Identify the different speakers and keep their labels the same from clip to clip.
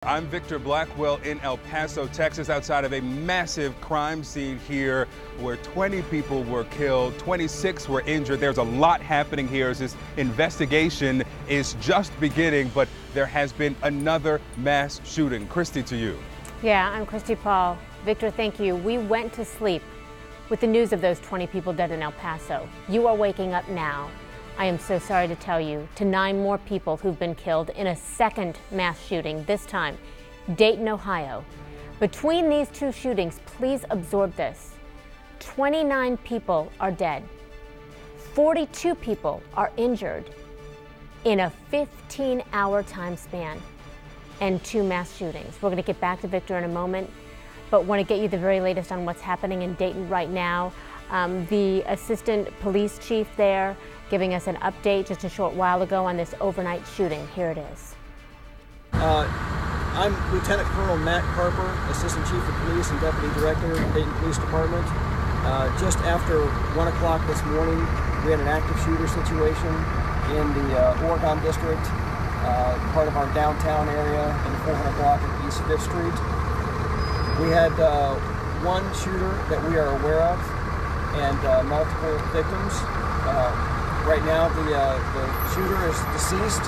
Speaker 1: I'm Victor Blackwell in El Paso, Texas, outside of a massive crime scene here where 20 people were killed, 26 were injured. There's a lot happening here as this investigation is just beginning, but there has been another mass shooting. Christy, to you.
Speaker 2: Yeah, I'm Christy Paul. Victor, thank you. We went to sleep with the news of those 20 people dead in El Paso. You are waking up now. I am so sorry to tell you, to 9 more people who've been killed in a second mass shooting, this time Dayton, Ohio. Between these two shootings, please absorb this. 29 people are dead. 42 people are injured in a 15-hour time span and 2 mass shootings. We're going to get back to Victor in a moment, but want to get you the very latest on what's happening in Dayton right now. The assistant police chief there giving us an update just a short while ago on this overnight shooting. Here it is.
Speaker 3: I'm Lieutenant Colonel Matt Carper, Assistant Chief of Police and Deputy Director of Dayton Police Department. Just after 1 o'clock this morning, we had an active shooter situation in the Oregon District, part of our downtown area in the 400 block of East 5th Street. We had one shooter that we are aware of and multiple victims. Right now, the shooter is deceased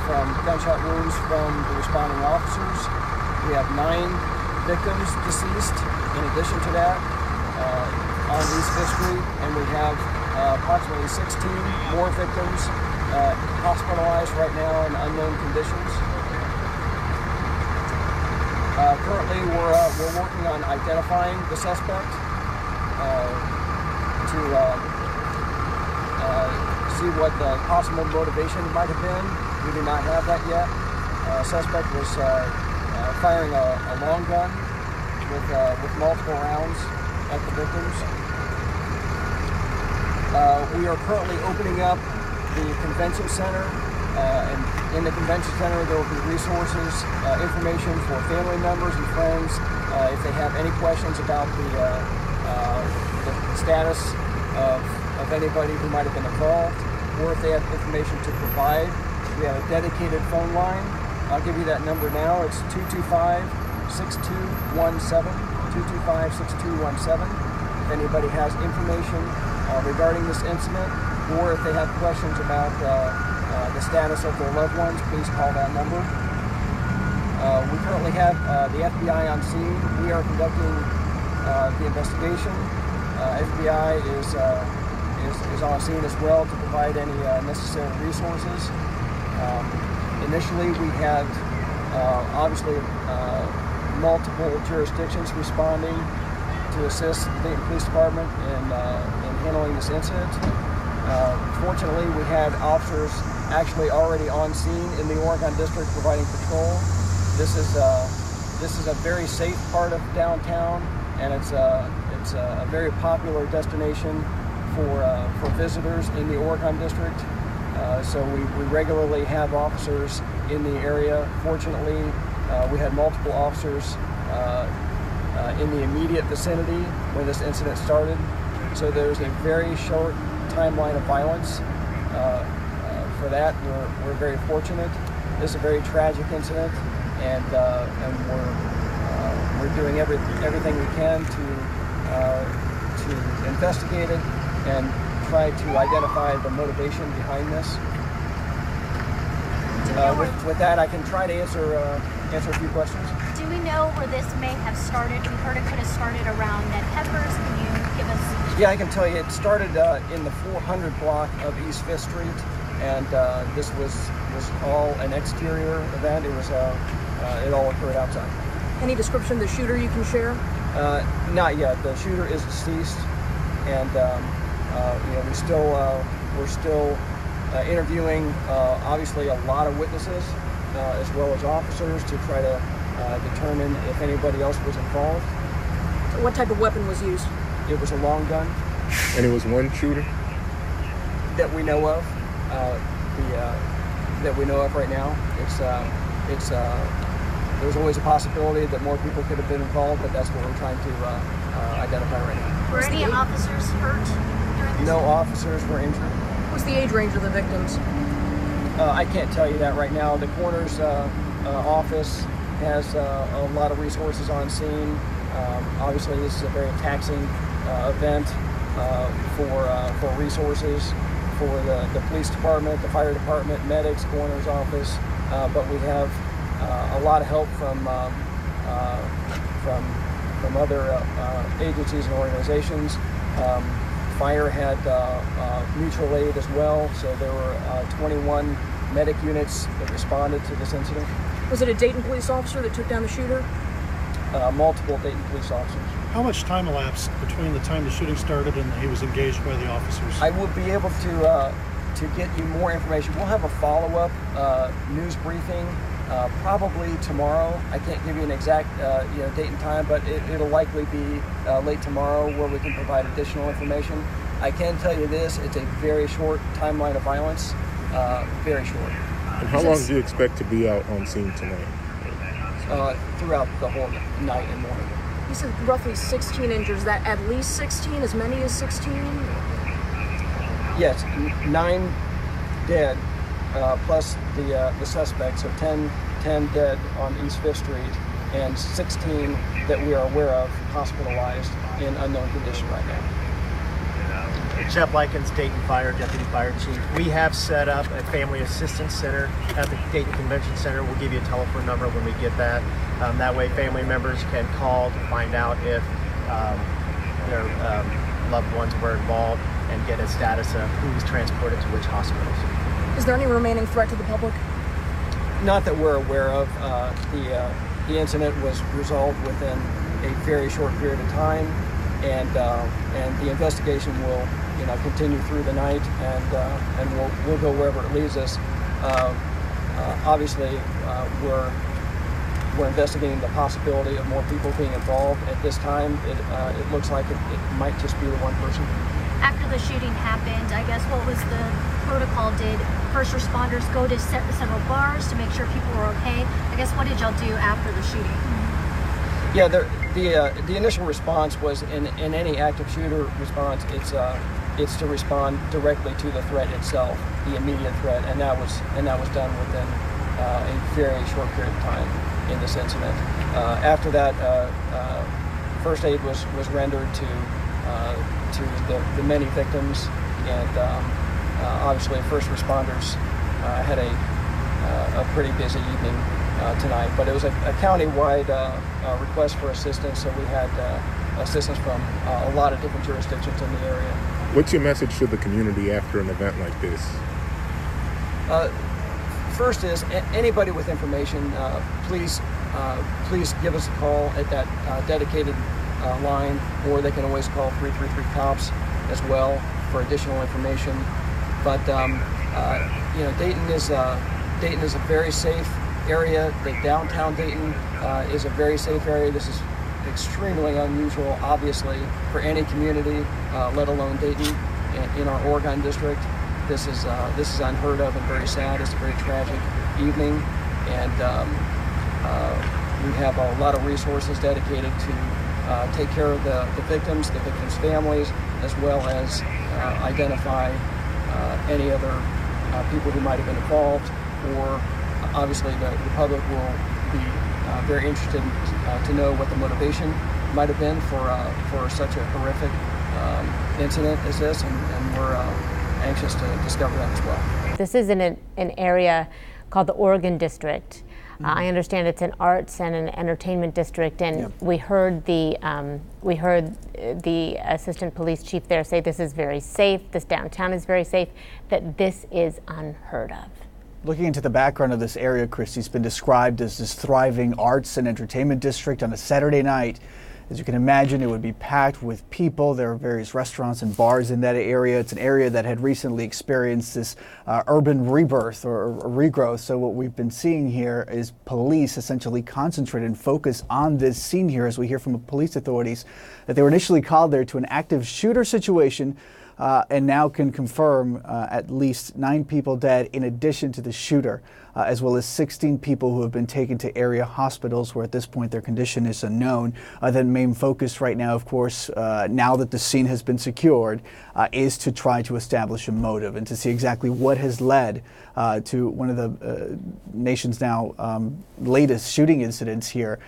Speaker 3: from gunshot wounds from the responding officers. We have 9 victims deceased in addition to that on East 5th Street, and we have approximately 16 more victims hospitalized right now in unknown conditions. Currently, we're working on identifying the suspect to see what the possible motivation might have been. We do not have that yet. Suspect was firing a long gun with multiple rounds at the victims. We are currently opening up the convention center, and in the convention center there will be resources, information for family members and friends if they have any questions about the status of anybody who might have been involved, or if they have information to provide. We have a dedicated phone line. I'll give you that number now. It's 225-6217, 225-6217. If anybody has information regarding this incident, or if they have questions about the status of their loved ones, please call that number. We currently have the FBI on scene. We are conducting the investigation. FBI is on scene as well to provide any necessary resources. Initially, we had obviously multiple jurisdictions responding to assist the Dayton Police Department in handling this incident. Fortunately, we had officers actually already on scene in the Oregon District providing patrol. This is a very safe part of downtown, and it's a very popular destination for visitors in the Oregon District. So we regularly have officers in the area. Fortunately, we had multiple officers in the immediate vicinity when this incident started. So there's a very short timeline of violence. For that, we're very fortunate. This is a very tragic incident, and we're doing everything we can to investigate it and try to identify the motivation behind this. With that, I can try to answer a few questions.
Speaker 4: Do we know where this may have started? We heard it could have started around Ned Pepper's. Can you give us?
Speaker 3: Yeah, I can tell you. It started in the 400 block of East 5th Street, and this was all an exterior event. It was it all occurred outside.
Speaker 5: Any description of the shooter you can share?
Speaker 3: Not yet. The shooter is deceased, and we're still interviewing obviously a lot of witnesses as well as officers to try to determine if anybody else was involved.
Speaker 5: What type of weapon was used?
Speaker 3: It was a long gun.
Speaker 6: And it was one shooter
Speaker 3: that we know of. That we know of right now. There's always a possibility that more people could have been involved, but that's what we're trying to identify right now.
Speaker 4: Were any officers hurt during this?
Speaker 3: No officers were injured.
Speaker 5: What's the age range of the victims?
Speaker 3: I can't tell you that right now. The coroner's office has a lot of resources on scene. Obviously, this is a very taxing event for resources for the police department, the fire department, medics, coroner's office. But we have a lot of help from other agencies and organizations. Fire had mutual aid as well, so there were 21 medic units that responded to this incident.
Speaker 5: Was it a Dayton police officer that took down the shooter?
Speaker 3: Multiple Dayton police officers.
Speaker 7: How much time elapsed between the time the shooting started and he was engaged by the officers?
Speaker 3: I will be able to get you more information. We'll have a follow-up news briefing probably tomorrow. I can't give you an exact date and time, but it'll likely be late tomorrow where we can provide additional information. I can tell you this, it's a very short timeline of violence, very short.
Speaker 6: And how long do you expect to be out on scene tonight?
Speaker 3: Throughout the whole night and morning.
Speaker 5: You said roughly 16 injured. Is that at least 16? As many as 16?
Speaker 3: Yes, 9 dead, plus the suspects, so 10 dead on East 5th Street, and 16 that we are aware of hospitalized in unknown condition right now.
Speaker 8: Jeff Likens, Dayton Fire, Deputy Fire Chief. We have set up a Family Assistance Center at the Dayton Convention Center. We'll give you a telephone number when we get that. That way family members can call to find out if their loved ones were involved and get a status of who was transported to which hospitals.
Speaker 5: Is there any remaining threat to the public?
Speaker 3: Not that we're aware of. The incident was resolved within a very short period of time, and the investigation will continue through the night, and we'll go wherever it leads us. Obviously, we're investigating the possibility of more people being involved. At this time, it looks like it might just be the one person.
Speaker 4: After the shooting happened, I guess what was the protocol? Did first responders go to several bars to make sure people were okay? I guess what did y'all do after the shooting?
Speaker 3: Yeah, the initial response was in any active shooter response, it's to respond directly to the threat itself, the immediate threat, and that was done within a very short period of time in this incident. After that, first aid was rendered to the many victims, and obviously first responders had a pretty busy evening tonight. But it was a county-wide request for assistance, so we had assistance from a lot of different jurisdictions in the area.
Speaker 6: What's your message to the community after an event like this?
Speaker 3: First is anybody with information, please give us a call at that dedicated line, or they can always call 333 COPS as well for additional information. But Dayton is a very safe area. The downtown Dayton is a very safe area. This is extremely unusual, obviously, for any community, let alone Dayton in our Oregon district. This is unheard of and very sad. It's a very tragic evening, and we have a lot of resources dedicated to take care of the victims' families, as well as identify any other people who might have been involved, or obviously the public will be very interested to know what the motivation might have been for such a horrific incident as this, and we're anxious to discover that as well.
Speaker 2: This is in an area called the Oregon District. I understand it's an arts and an entertainment district, and we heard the assistant police chief there say this is very safe, this downtown is very safe, that this is unheard of.
Speaker 9: Looking into the background of this area, Christy's been described as this thriving arts and entertainment district on a Saturday night. As you can imagine, it would be packed with people. There are various restaurants and bars in that area. It's an area that had recently experienced this urban rebirth or regrowth. So what we've been seeing here is police essentially concentrate and focus on this scene here, as we hear from police authorities that they were initially called there to an active shooter situation, and now can confirm at least 9 people dead in addition to the shooter. as well as 16 people who have been taken to area hospitals where at this point their condition is unknown. The main focus right now, of course, now that the scene has been secured, is to try to establish a motive and to see exactly what has led to one of the nation's now latest shooting incidents here.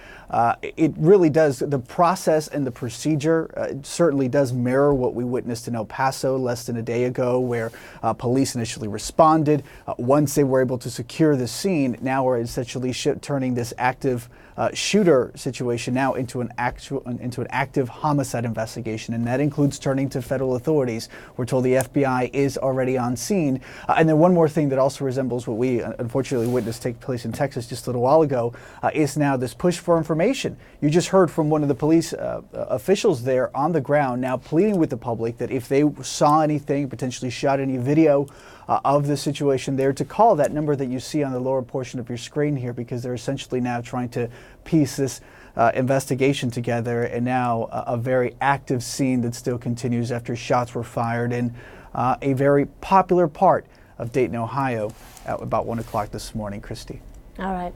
Speaker 9: It really does, the process and the procedure certainly does mirror what we witnessed in El Paso less than a day ago, where police initially responded. Once they were able to secure the scene, now we're essentially turning this active shooter situation now into an active homicide investigation, and that includes turning to federal authorities. We're told the FBI is already on scene. And then one more thing that also resembles what we unfortunately witnessed take place in Texas just a little while ago is now this push for information. You just heard from one of the police officials there on the ground now pleading with the public that if they saw anything, potentially shot any video of the situation there, to call that number that you see on the lower portion of your screen here, because they're essentially now trying to piece this investigation together, and now a very active scene that still continues after shots were fired in a very popular part of Dayton, Ohio at about 1 o'clock this morning. Christy.
Speaker 2: All right.